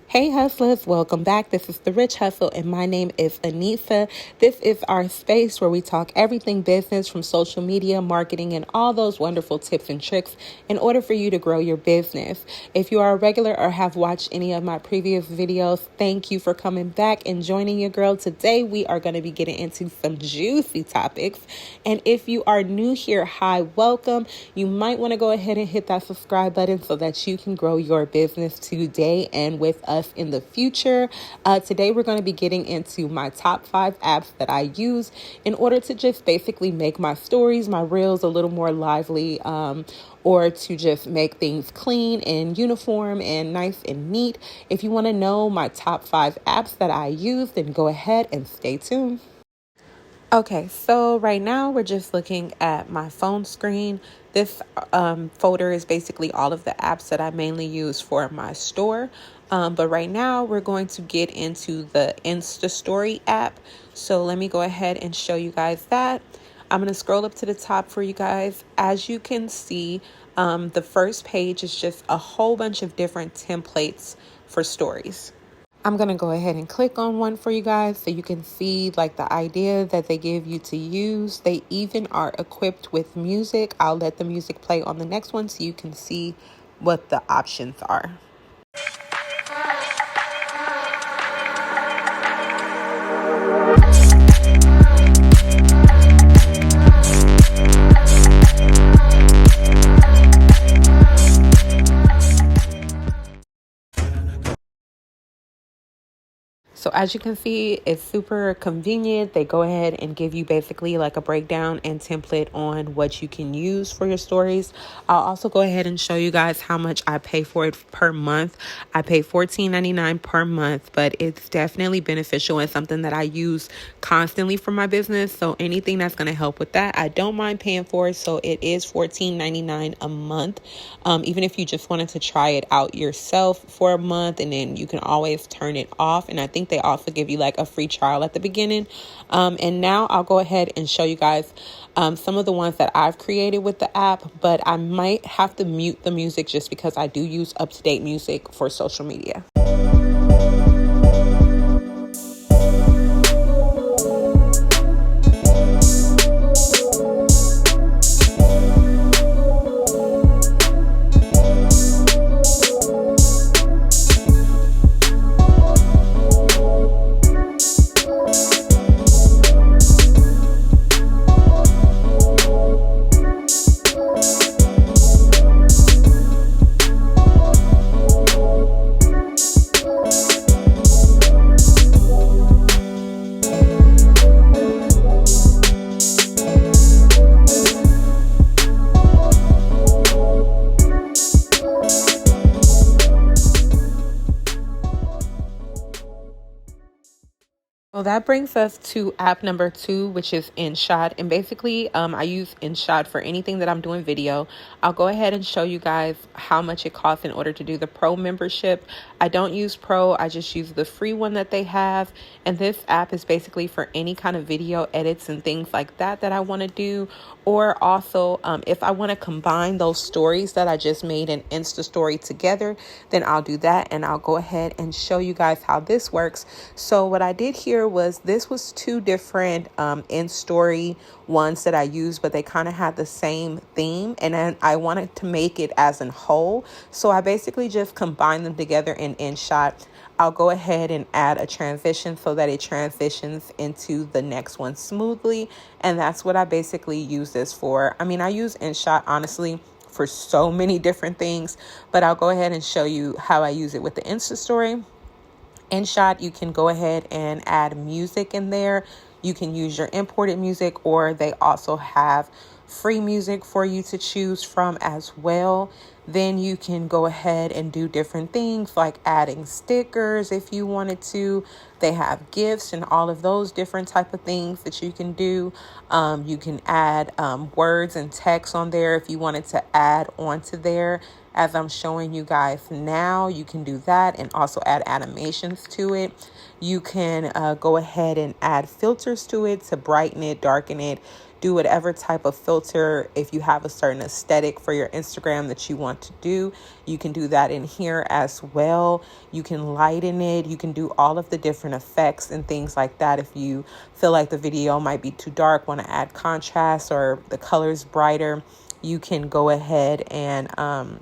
Hey hustlers, welcome back. This is The Rich Hustle and my name is Anissa. This is our space where we talk everything business from social media, marketing, and all those wonderful tips and tricks in order for you to grow your business. If you are a regular or have watched any of my previous videos, thank you for coming back and joining your girl. Today we are going to be getting into some juicy topics. And if you are new here, hi, welcome. You might want to go ahead and hit that subscribe button so that you can grow your business today and with us in the future. Today we're going to be getting into my top 5 apps that I use in order to just basically make my stories, my reels a little more lively, or to just make things clean and uniform and nice and neat. If you want to know my top 5 apps that I use, then go ahead and stay tuned. Okay, so right now we're just looking at my phone screen. This folder is basically all of the apps that I mainly use for my store. But right now we're going to get into the InstaStory app. So let me go ahead and show you guys that. I'm going to scroll up to the top for you guys. As you can see, the first page is just a whole bunch of different templates for stories. I'm going to go ahead and click on one for you guys so you can see like the idea that they give you to use. They even are equipped with music. I'll let the music play on the next one so you can see what the options are. So as you can see, it's super convenient. They go ahead and give you basically like a breakdown and template on what you can use for your stories. I'll also go ahead and show you guys how much I pay for it per month. I pay $14.99 per month, but it's definitely beneficial and something that I use constantly for my business. So anything that's going to help with that, I don't mind paying for it. So it is $14.99 a month. Even if you just wanted to try it out yourself for a month, and then you can always turn it off. And I think they also give you like a free trial at the beginning. And now I'll go ahead and show you guys some of the ones that I've created with the app, but I might have to mute the music just because I do use up-to-date music for social media. Well, that brings us to app number 2, which is InShot. And basically, I use InShot for anything that I'm doing video. I'll go ahead and show you guys how much it costs in order to do the Pro membership. I don't use Pro. I just use the free one that they have. And this app is basically for any kind of video edits and things like that I want to do. Or also, if I want to combine those stories that I just made in InstaStory together, then I'll do that. And I'll go ahead and show you guys how this works. So what I did here was this was 2 different InStory ones that I used, but they kind of had the same theme. And then I wanted to make it as a whole. So I basically just combined them together in InShot. I'll go ahead and add a transition so that it transitions into the next one smoothly. And that's what I basically use this for. I mean, I use InShot, honestly, for so many different things, but I'll go ahead and show you how I use it with the InstaStory. InShot, you can go ahead and add music in there. You can use your imported music, or they also have free music for you to choose from as well. Then you can go ahead and do different things like adding stickers if you wanted to. They have gifts and all of those different type of things that you can do. You can add words and text on there if you wanted to add onto there. As I'm showing you guys now, you can do that and also add animations to it. You can go ahead and add filters to it to brighten it, darken it, do whatever type of filter. If you have a certain aesthetic for your Instagram that you want to do, you can do that in here as well. You can lighten it. You can do all of the different effects and things like that. If you feel like the video might be too dark, want to add contrast or the colors brighter, you can go ahead and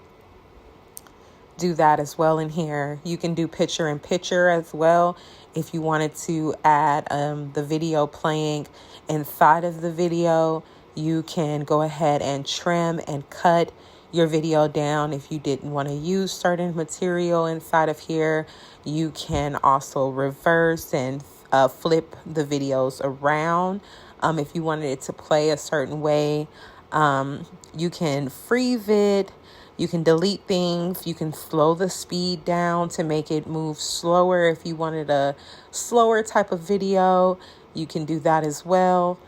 do that as well in here. You can do picture in picture as well. If you wanted to add the video playing inside of the video, you can go ahead and trim and cut your video down. If you didn't want to use certain material inside of here, you can also reverse and flip the videos around. If you wanted it to play a certain way, you can freeze it. You can delete things. You can slow the speed down to make it move slower. If you wanted a slower type of video, you can do that as well.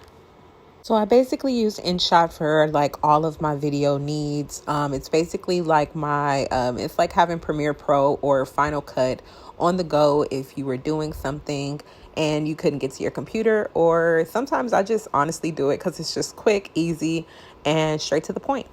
So I basically use InShot for like all of my video needs. It's basically like it's like having Premiere Pro or Final Cut on the go if you were doing something and you couldn't get to your computer, or sometimes I just honestly do it because it's just quick, easy, and straight to the point.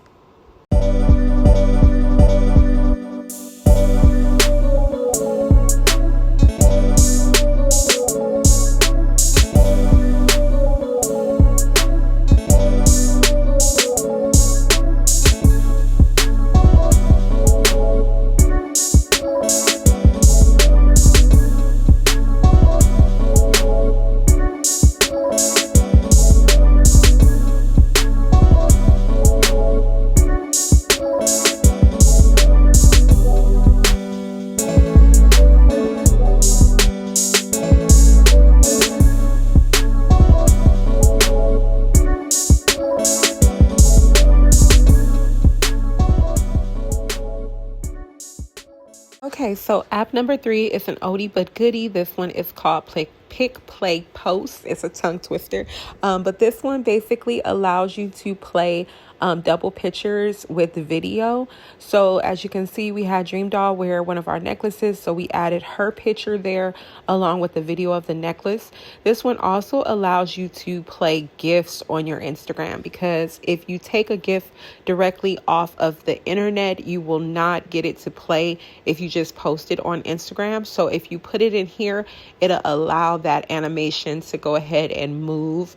Okay, so app number 3 is an oldie but goodie. This one is called PickPlay Post. It's a tongue twister. But this one basically allows you to play double pictures with video. So as you can see, we had Dream Doll wear one of our necklaces. So we added her picture there along with the video of the necklace. This one also allows you to play GIFs on your Instagram, because if you take a GIF directly off of the internet, you will not get it to play if you just post it on Instagram. So if you put it in here, it'll allow that animation to go ahead and move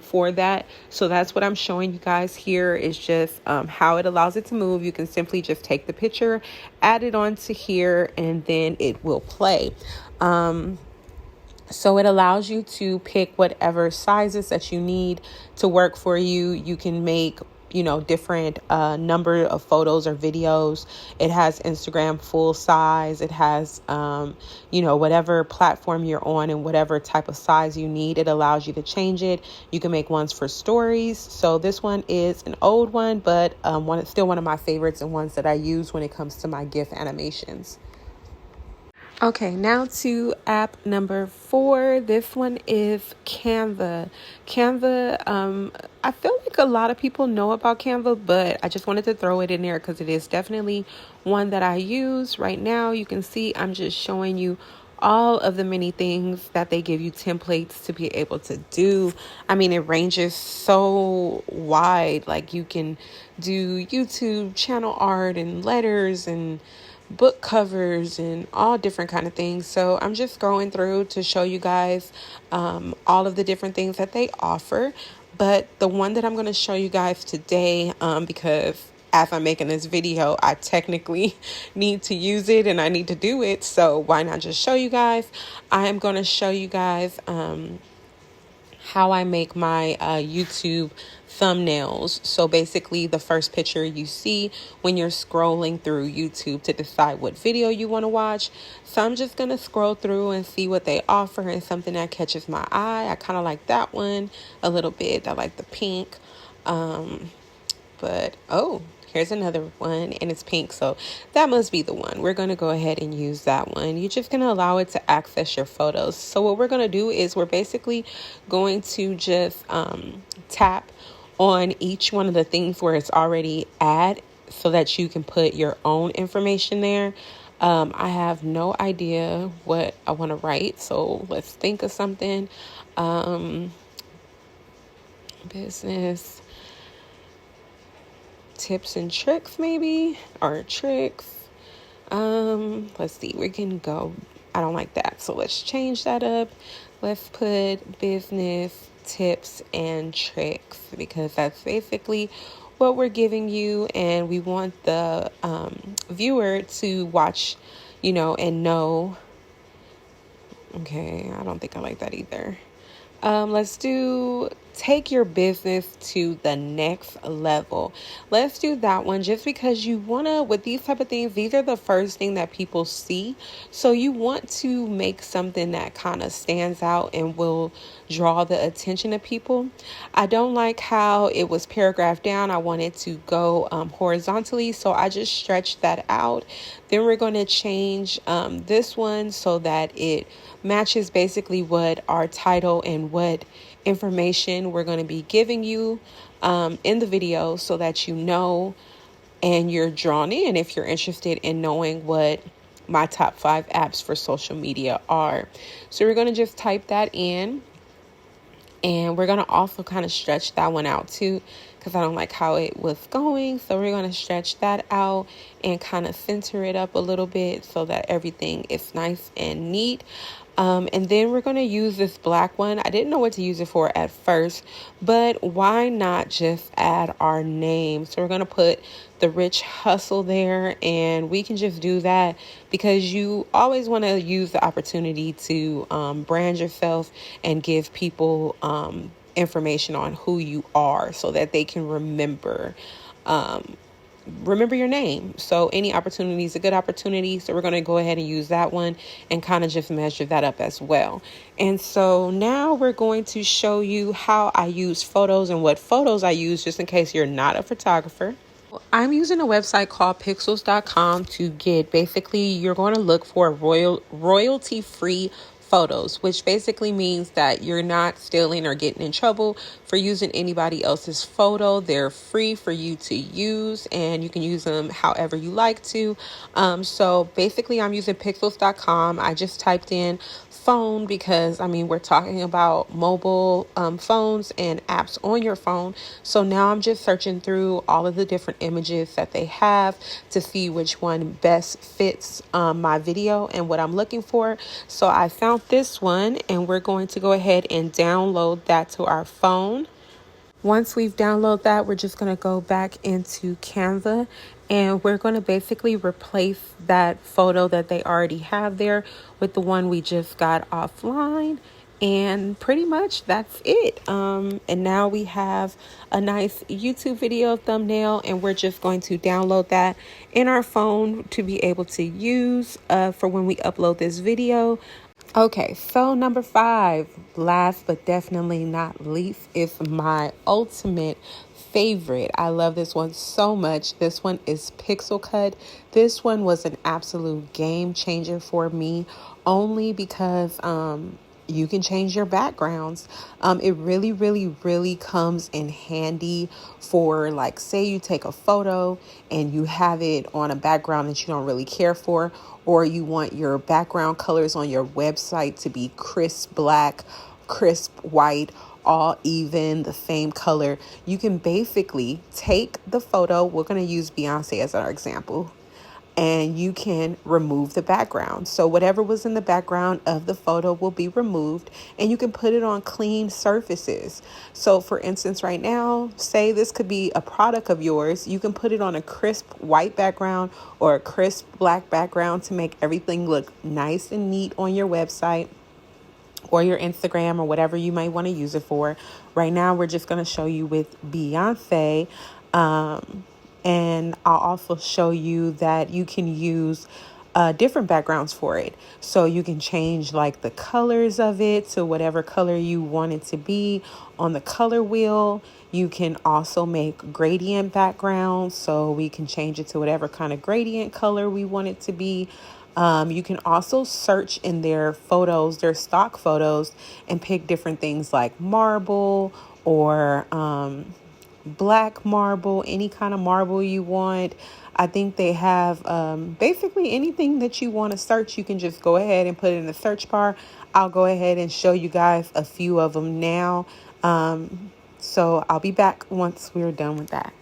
for that. So that's what I'm showing you guys here, is just how it allows it to move. You can simply just take the picture, add it onto here, and then it will play. So it allows you to pick whatever sizes that you need to work for you. You can make, different number of photos or videos. It has Instagram full size. It has, whatever platform you're on and whatever type of size you need. It allows you to change it. You can make ones for stories. So this one is an old one, but still one of my favorites and ones that I use when it comes to my GIF animations. Okay, now to app number 4. This one is Canva. Canva, I feel like a lot of people know about Canva, but I just wanted to throw it in there because it is definitely one that I use right now. You can see I'm just showing you all of the many things that they give you templates to be able to do. I mean, it ranges so wide. Like, you can do YouTube channel art and letters and book covers and all different kind of things. So I'm just going through to show you guys all of the different things that they offer. But the one that I'm going to show you guys today, because as I'm making this video, I technically need to use it and I need to do it. So why not just show you guys? I am going to show you guys how I make my YouTube thumbnails. So basically, the first picture you see when you're scrolling through YouTube to decide what video you want to watch. So I'm just going to scroll through and see what they offer, and something that catches my eye. I kind of like that one a little bit. I like the pink. But Here's another one, and it's pink, so that must be the one. We're going to go ahead and use that one. You're just going to allow it to access your photos. So what we're going to do is we're basically going to just tap on each one of the things where it's already add so that you can put your own information there. I have no idea what I want to write, so let's think of something. Business tips and tricks, maybe, or tricks. Let's see, we can go, I don't like that, so let's change that up. Let's put business tips and tricks, because that's basically what we're giving you, and we want the viewer to watch, and know. Okay, I don't think I like that either. Let's do take your business to the next level. Let's do that one, just because you want to, with these type of things, these are the first thing that people see. So you want to make something that kind of stands out and will draw the attention of people. I don't like how it was paragraphed down. I wanted to go horizontally, so I just stretched that out. Then we're going to change this one so that it matches basically what our title and what information we're going to be giving you in the video, so that you know and you're drawn in if you're interested in knowing what my top 5 apps for social media are. So we're going to just type that in, and we're going to also kind of stretch that one out too, because I don't like how it was going. So we're going to stretch that out and kind of center it up a little bit so that everything is nice and neat. And then we're going to use this black one. I didn't know what to use it for at first, but why not just add our name? So we're going to put the Rich Hustle there, and we can just do that because you always want to use the opportunity to brand yourself and give people information on who you are so that they can remember your name. So any opportunity is a good opportunity. So we're going to go ahead and use that one and kind of just measure that up as well. And so now we're going to show you how I use photos and what photos I use, just in case you're not a photographer. I'm using a website called Pixels.com to get, basically, you're going to look for royalty-free photos, which basically means that you're not stealing or getting in trouble for using anybody else's photo. They're free for you to use, and you can use them however you like to. So basically, I'm using Pixels.com. I just typed in phone because we're talking about mobile phones and apps on your phone. So now I'm just searching through all of the different images that they have to see which one best fits my video and what I'm looking for. So I found this one, and we're going to go ahead and download that to our phone. Once we've downloaded that, we're just going to go back into Canva, and we're going to basically replace that photo that they already have there with the one we just got offline. And pretty much that's it. And now we have a nice YouTube video thumbnail, and we're just going to download that in our phone to be able to use for when we upload this video. Okay, so number 5, last but definitely not least, is my ultimate favorite. I love this one so much. This one is Pixelcut. This one was an absolute game changer for me, only because you can change your backgrounds. It really, really, really comes in handy for, like, say you take a photo and you have it on a background that you don't really care for, or you want your background colors on your website to be crisp black, crisp white, all even, the same color. You can basically take the photo. We're going to use Beyonce as our example. And you can remove the background. So whatever was in the background of the photo will be removed, and you can put it on clean surfaces. So for instance, right now, say this could be a product of yours. You can put it on a crisp white background or a crisp black background to make everything look nice and neat on your website or your Instagram or whatever you might want to use it for. Right now, we're just going to show you with Beyonce. And I'll also show you that you can use different backgrounds for it. So you can change like the colors of it to whatever color you want it to be on the color wheel. You can also make gradient backgrounds, so we can change it to whatever kind of gradient color we want it to be. You can also search in their photos, their stock photos, and pick different things like marble or black marble, any kind of marble you want. I think they have basically anything that you want to search. You can just go ahead and put it in the search bar. I'll go ahead and show you guys a few of them now. So I'll be back once we're done with that.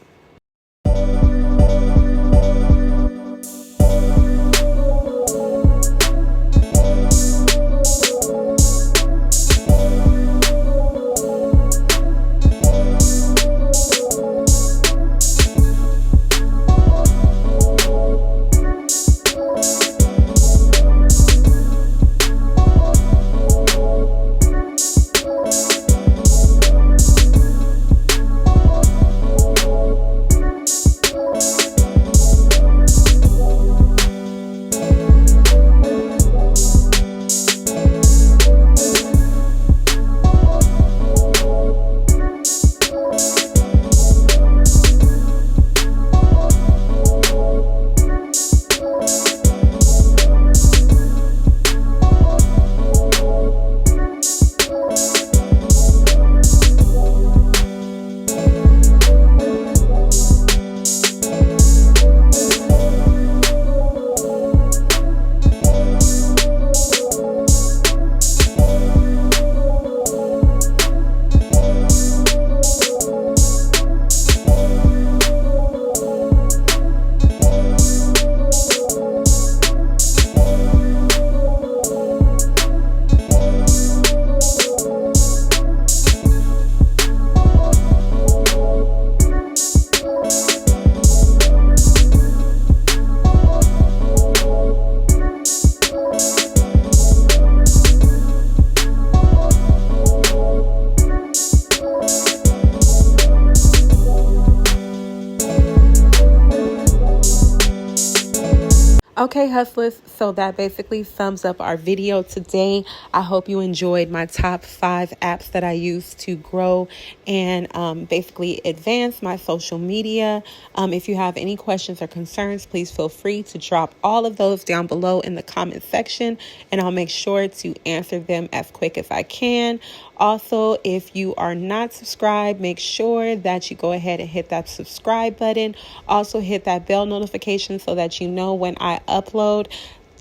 Okay, hustlers, so that basically sums up our video today. I hope you enjoyed my top 5 apps that I use to grow and basically advance my social media. If you have any questions or concerns, please feel free to drop all of those down below in the comment section, and I'll make sure to answer them as quick as I can. Also, if you are not subscribed, make sure that you go ahead and hit that subscribe button. Also, hit that bell notification so that you know when I upload.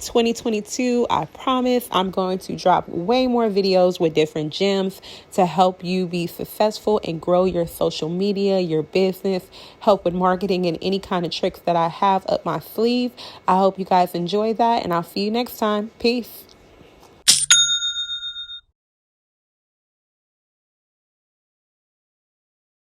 2022, I promise I'm going to drop way more videos with different gems to help you be successful and grow your social media, your business, help with marketing and any kind of tricks that I have up my sleeve. I hope you guys enjoy that, and I'll see you next time. Peace.